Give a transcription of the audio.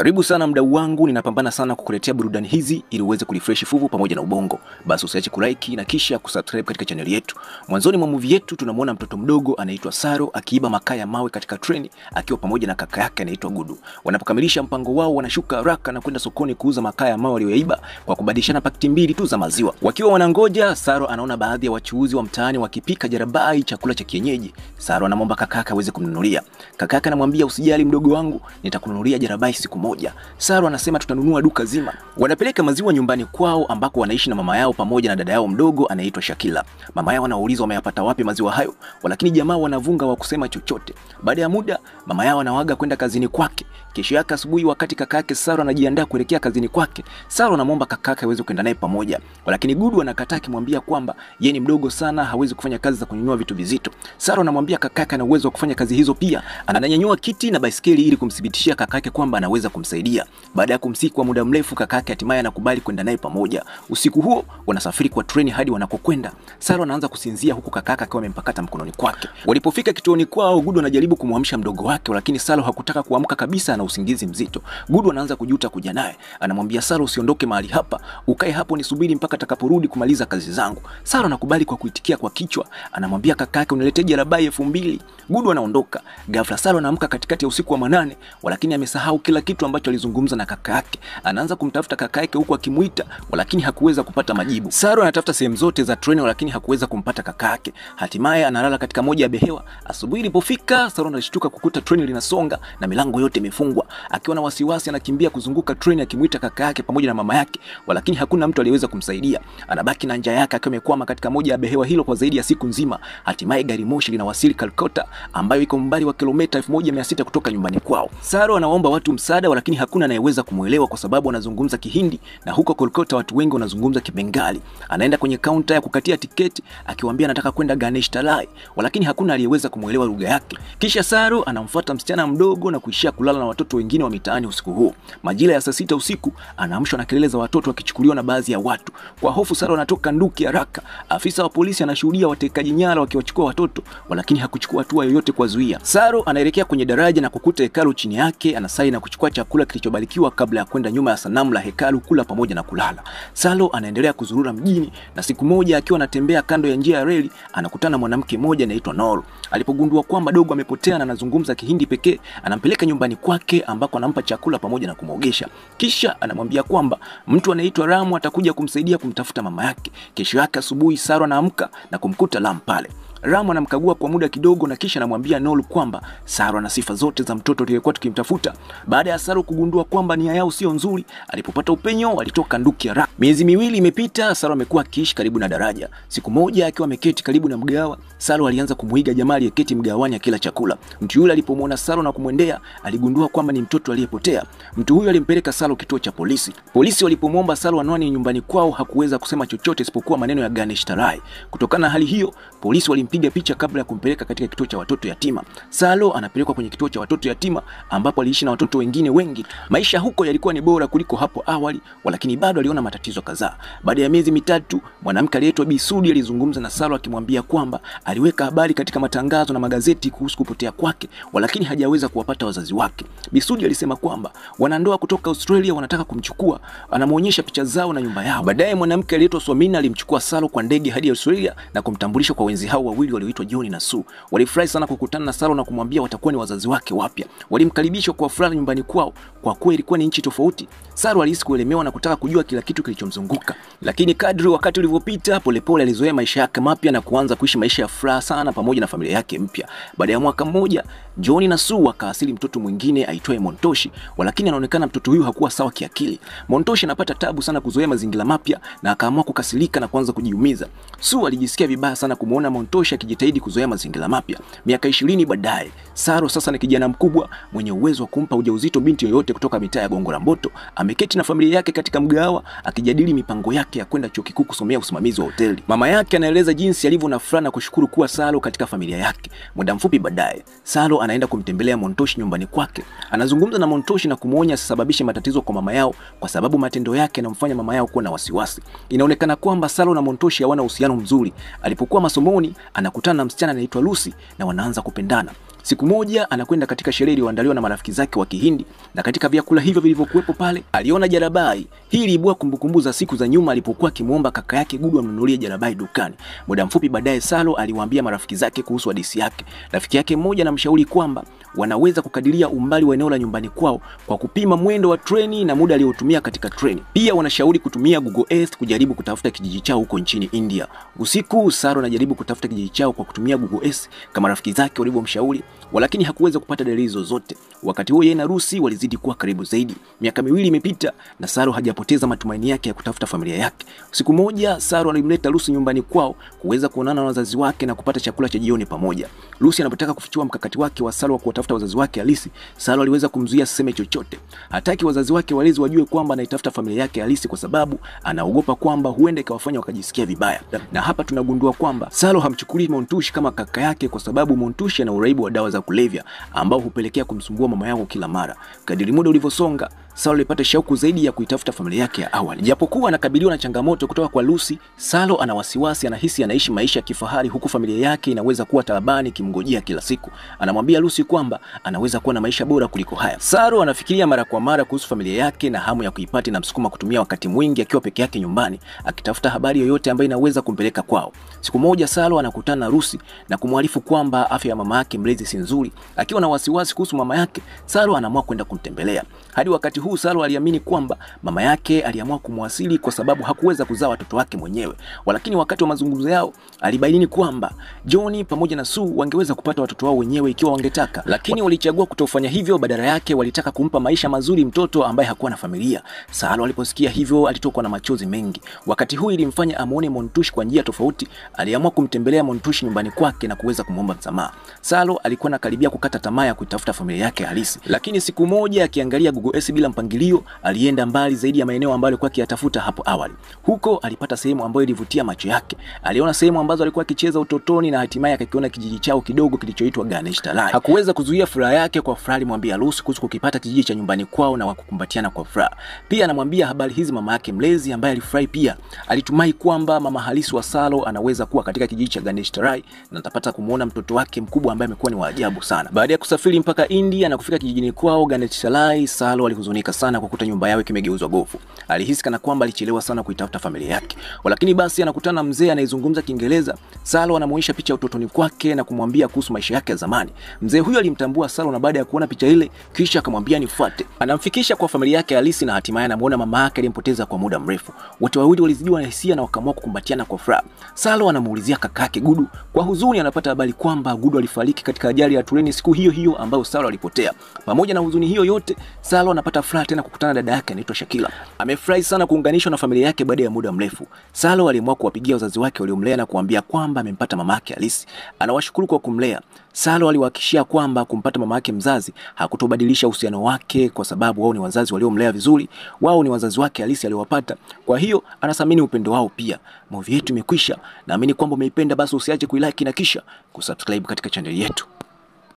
Karibu sana mdau wangu, ninapambana sana kukuletea burudani hizi ili uweze kurefresh fuvu pamoja na ubongo. Basi usiache kulike na kisha kusubscribe katika channel yetu. Mwanzoni mwa movie yetu tunamuona mtoto mdogo anaitwa Saro akiiba makaa ya mawe katika treni akiwa pamoja na kaka yake anaitwa Gudu. Wanapokamilisha mpango wao wanashuka haraka na kwenda sokoni kuuza makaa ya mawe aliyoiba kwa kubadilishana pakiti mbili tu za maziwa. Wakiwa wanangoja, Saro anaona baadhi ya wachuuzi wa mtaani wakipika jarabai, chakula cha kienyeji. Saro anamwomba kakake aweze kumnunulia. Kakake anamwambia usijali mdogo wangu, nitakununulia jarabai siku moja. Saro anasema tutanunua duka zima. Wanapeleka maziwa nyumbani kwao ambako wanaishi na mama yao pamoja na dada yao mdogo anaitwa Shakila. Mama yao anauliza wameyapata wapi maziwa hayo, lakini jamaa wanavunga wa kusema chochote. Baada ya muda, mama yao anawaga kwenda kazini kwake. Kesho yake asubuhi wakati kakake Saro anajiandaa kuelekea kazini kwake, Saro anamwomba kakake aweze kwenda naye pamoja. Lakini Gudu anakataa akimwambia kwamba yeye ni mdogo sana, hawezi kufanya kazi za kunyanyua vitu vizito. Saro anamwambia kakake ana uwezo wa kufanya kazi hizo pia. Ananyanyua kiti na baisikeli ili kumthibitishia kakake kwamba anaweza kumsaidia. Baada ya kumsihi kwa muda mrefu, kakake hatimaye anakubali kwenda naye pamoja. Usiku huo wanasafiri kwa treni hadi wanakokwenda. Saro anaanza kusinzia huku kakake akiwa amempakata mkononi kwake. Walipofika kituoni kwao, Gudu anajaribu kumwamsha mdogo wake, lakini Saro hakutaka kuamka kabisa na usingizi mzito. Gudu anaanza kujuta kuja naye. Anamwambia Saro usiondoke mahali hapa, ukae hapo nisubiri mpaka atakaporudi kumaliza kazi zangu. Saro anakubali kwa kuitikia kwa kichwa. Anamwambia kakake uniletee jarabai 2000. Gudu anaondoka. Ghafla Saro anaamka katikati ya usiku wa manane, lakini amesahau kila kitu ambacho alizungumza na kaka yake. Anaanza kumtafuta kaka yake huku akimuita, lakini hakuweza kupata majibu. Saro anatafuta sehemu zote za treni lakini hakuweza kumpata kaka yake. Hatimaye analala katika moja ya behewa. Asubuhi ilipofika, Saro anashtuka kukuta treni linasonga na milango yote imefungwa. Akiwa na wasiwasi anakimbia kuzunguka treni akimuita kaka yake pamoja na mama yake, lakini hakuna mtu aliyeweza kumsaidia. Anabaki na njaa yake akiwa amekwama katika moja ya behewa hilo kwa zaidi ya siku nzima. Hatimaye gari moshi linawasili Calcutta ambayo iko mbali wa kilomita 1600 kutoka nyumbani kwao. Saro anaomba watu msaada, lakini hakuna anayeweza kumuelewa kwa sababu anazungumza Kihindi na huko Calcutta watu wengi wanazungumza Kibengali. Anaenda kwenye kaunta ya kukatia tiketi akiwaambia anataka kwenda Ganesh Talai, lakini hakuna aliyeweza kumuelewa lugha yake. Kisha Saro anamfuata msichana mdogo na kuishia kulala na watoto wengine wa mitaani usiku huo. Majira ya saa 6 usiku anaamshwa na kelele za watoto wakichukuliwa na baadhi ya watu. Kwa hofu Saro anatoka nduki haraka. Afisa wa polisi anashuhudia watekaji nyara wakiwachukua watoto, lakini hakuchukua hatua yoyote kuwazuia. Saro anaelekea kwenye daraja na kukuta hekalu chini yake. Anasali na kuchukua chakula kilichobarikiwa kabla ya kwenda nyuma ya sanamu la hekalu kula pamoja na kulala. Saro anaendelea kuzurura mjini na siku moja akiwa anatembea kando ya njia ya reli anakutana mwanamke mmoja anaitwa Noro. Alipogundua kwamba dogo amepotea na anazungumza Kihindi pekee, anampeleka nyumbani kwake ambako anampa chakula pamoja na kumogesha. Kisha anamwambia kwamba mtu anaitwa Ramu atakuja kumsaidia kumtafuta mama yake. Kesho yake asubuhi Saro anaamka na kumkuta Ram pale. Ramu anamkagua kwa muda kidogo na kisha anamwambia Nolu kwamba Saro ana sifa zote za mtoto aliyekuwa tukimtafuta. Baada ya Saro kugundua kwamba nia yao sio nzuri, alipopata upenyo walitoka nduki ya Ramu. Miezi miwili imepita, Saro amekuwa akiishi karibu na daraja. Siku moja akiwa ameketi karibu na mgawa, Saro alianza kumuiga jamaa aliyeketi mgawani akila chakula. Mtu yule alipomwona Saro na kumwendea, aligundua kwamba ni mtoto aliyepotea. Mtu huyo alimpeleka Saro kituo cha polisi. Polisi walipomwomba Saro anwani nyumbani kwao, hakuweza kusema chochote isipokuwa maneno ya Ganesh Talai. Kutokana na hali hiyo, polisi walimpiga picha kabla ya kumpeleka katika kituo cha watoto yatima. Saro anapelekwa kwenye kituo cha watoto yatima ambapo aliishi na watoto wengine wengi. Maisha huko yalikuwa ni bora kuliko hapo awali, lakini bado aliona matatizo kadhaa. Baada ya miezi mitatu, mwanamke aliyeitwa Bisudi alizungumza na Saro akimwambia kwamba aliweka habari katika matangazo na magazeti kuhusu kupotea kwake, lakini hajaweza kuwapata wazazi wake. Bisudi alisema kwamba wanandoa kutoka Australia wanataka kumchukua, anamuonyesha picha zao na nyumba yao. Baadaye mwanamke aliyeitwa Swamina alimchukua Saro kwa ndege hadi Australia na kumtambulisha kwa wenzi hao wawili walioitwa John na Sue. Walifurahi sana kukutana na Saro na kumwambia watakuwa ni wazazi wake wapya. Walimkaribisha kwa furaha nyumbani kwao. Kwa kweli ilikuwa ni nchi tofauti. Saro alihisi kuelemewa na kutaka kujua kila kitu kilichomzunguka. Lakini kadri wakati ulivyopita, polepole alizoea maisha yake mapya na kuanza kuishi maisha ya furaha sana pamoja na familia yake mpya. Baada ya mwaka mmoja, John na Sue wakaasili mtoto mwingine aitwaye Montoshi, lakini anaonekana mtoto huyu hakuwa sawa kiakili. Montoshi anapata tabu sana kuzoea mazingira mapya na akaamua kukasirika na kuanza kujiumiza. Sue alijisikia vibaya sana kumuona Montoshi akijitahidi kuzoea mazingira mapya. Miaka 20 baadaye, Saro sasa ni kijana mkubwa mwenye uwezo wa kumpa ujauzito binti yoyote kutoka mitaa ya Gongo la Mboto. Ameketi na familia yake katika mgahawa akijadili mipango yake ya kwenda chuo kikuu kusomea usimamizi wa hoteli. Mama yake anaeleza jinsi alivyo na furaha na kushukuru kuwa Saro katika familia yake. Muda mfupi baadaye, Saro anaenda kumtembelea Montoshi nyumbani kwake. Anazungumza na Montoshi na kumuonya asisababishe matatizo kwa mama yao kwa sababu matendo yake yanamfanya mama yao kuwa na wasiwasi. Inaonekana kwamba Saro na Montoshi hawana uhusiano mzuri. Alipokuwa masomoni, anakutana na msichana anaitwa Lucy na wanaanza kupendana. Siku moja anakwenda katika sherehe iliyoandaliwa na marafiki zake wa Kihindi, na katika vyakula hivyo vilivyokuwepo pale aliona jarabai. Hii iliibua kumbukumbu za siku za nyuma alipokuwa akimuomba kaka yake Gudu amnunulie jarabai dukani. Muda mfupi baadaye Salo aliwaambia marafiki zake kuhusu hadithi yake. Rafiki yake mmoja anamshauri kwamba wanaweza kukadiria umbali wa eneo la nyumbani kwao kwa kupima mwendo wa treni na muda aliotumia katika treni. Pia wanashauri kutumia Google Earth kujaribu kutafuta kijiji chao huko nchini India. Usiku Salo anajaribu kutafuta kijiji chao kwa kutumia Google Earth kama rafiki zake walivyomshauri, lakini hakuweza kupata dalili zozote. Wakati huo yeye na Lucy walizidi kuwa karibu zaidi. Miaka 2 imepita na Salo hajapoteza matumaini yake ya kutafuta familia yake. Siku moja Salo alimleta Lucy nyumbani kwao kuweza kuonana na wazazi wake na kupata chakula cha jioni pamoja. Lucy anapotaka kufichua mkakati wake wa Salo wa kuwatafuta wazazi wake halisi, Salo aliweza kumzuia asiseme chochote. Hataki wazazi wake walezi wajue kwamba anaitafuta familia yake halisi kwa sababu anaogopa kwamba huenda ikawafanya wakajisikia vibaya. Na hapa tunagundua kwamba Salo hamchukulii Montushi kama kaka yake kwa sababu Montushi ana uraibu wa dawa za kulevya ambao hupelekea kumsumbua mama yao kila mara. Kadiri muda ulivyosonga, Salo alipata shauku zaidi ya kuitafuta familia yake ya awali. Japokuwa anakabiliwa na changamoto kutoka kwa Lucy, Salo ana wasiwasi, anahisi anaishi maisha ya kifahari huku familia yake inaweza kuwa taabani kimngojea kila siku. Anamwambia Lucy kwamba anaweza kuwa na maisha bora kuliko haya. Salo anafikiria mara kwa mara kuhusu familia yake na hamu ya kuipata na msukuma kutumia wakati mwingi akiwa peke yake nyumbani akitafuta habari yoyote ambayo inaweza kumpeleka kwao. Siku moja Salo anakutana na Lucy na kumwarifu kwamba afya ya mama yake mlezi si nzuri. Akiwa na wasiwasi kuhusu mama yake, Salo anaamua kwenda kumtembelea. Hadi wakati huu Salo aliamini kwamba mama yake aliamua kumwasili kwa sababu hakuweza kuzaa watoto wake mwenyewe. Lakini wakati wa mazungumzo yao alibaini kwamba Johnny pamoja na Sue wangeweza kupata watoto wao wenyewe ikiwa wangetaka, lakini walichagua kutofanya hivyo. Badala yake walitaka kumpa maisha mazuri mtoto ambaye hakuwa na familia. Salo aliposikia hivyo alitokwa na machozi mengi. Wakati huu ilimfanya amuone Montushi kwa njia tofauti. Aliamua kumtembelea Montushi nyumbani kwake na kuweza kumwomba msamaha. Salo alikuwa anakaribia kukata tamaa ya kutafuta familia yake halisi, lakini siku moja akiangalia Google Earth bila mpangilio, alienda mbali zaidi ya maeneo ambayo alikuwa akiyatafuta hapo awali. Huko alipata sehemu ambayo ilivutia macho yake. Aliona sehemu ambazo alikuwa akicheza utotoni na hatimaye akakiona kijiji chao kidogo kilichoitwa Ganesh Talai. Hakuweza kuzuia furaha yake. Kwa furaha alimwambia Lucy kuhusu kukipata kijiji cha nyumbani kwao na wakukumbatiana kwa furaha. Pia anamwambia habari hizi mama yake mlezi ambaye alifurahi pia. Alitumai kwamba mama halisi wa Salo anaweza kuwa katika kijiji cha Ganesh Talai na atapata kumuona mtoto wake mkubwa ambaye amekuwa ni wa ajabu sana. Baada ya kusafiri mpaka India na kufika kijijini kwao Ganesh Talai, Salo alihuzunika sana kukuta nyumba yao imegeuzwa gofu. Alihisi kana kwamba alichelewa sana kuitafuta familia yake. Lakini basi anakutana na mzee anayezungumza Kiingereza. Salo anamuonyesha picha ya utotoni kwake na kumwambia kuhusu maisha yake ya zamani. Mzee huyo alimtambua Salo na baada ya kuona picha ile kisha akamwambia nifuate. Anamfikisha kwa familia yake halisi na hatimaye anamuona mama yake aliyempoteza kwa muda mrefu. Wote wawili walizidiwa na hisia na wakaamua kukumbatiana kwa furaha. Salo anamuulizia kaka yake Gudu. Kwa huzuni anapata habari kwamba Gudu alifariki katika ajali ya treni siku hiyo hiyo ambayo Salo alipotea. Pamoja na huzuni hiyo yote, Salo anapata furaha tena kukutana na dada yake anaitwa Shakila. Amefurahi sana kuunganishwa na familia yake baada ya muda mrefu. Salo aliamua kuwapigia wazazi wake waliomlea na kuambia kwamba amempata mama yake halisi. Anawashukuru kwa kumlea. Salo aliwahakikishia kwamba kumpata mama yake mzazi hakutobadilisha uhusiano wake kwa sababu wao ni wazazi waliomlea vizuri. Wao ni wazazi wake halisi aliowapata. Kwa hiyo anathamini upendo wao pia. Movie yetu imekwisha. Naamini kwamba umeipenda, basi usiache kuilike na kisha kusubscribe katika channel yetu.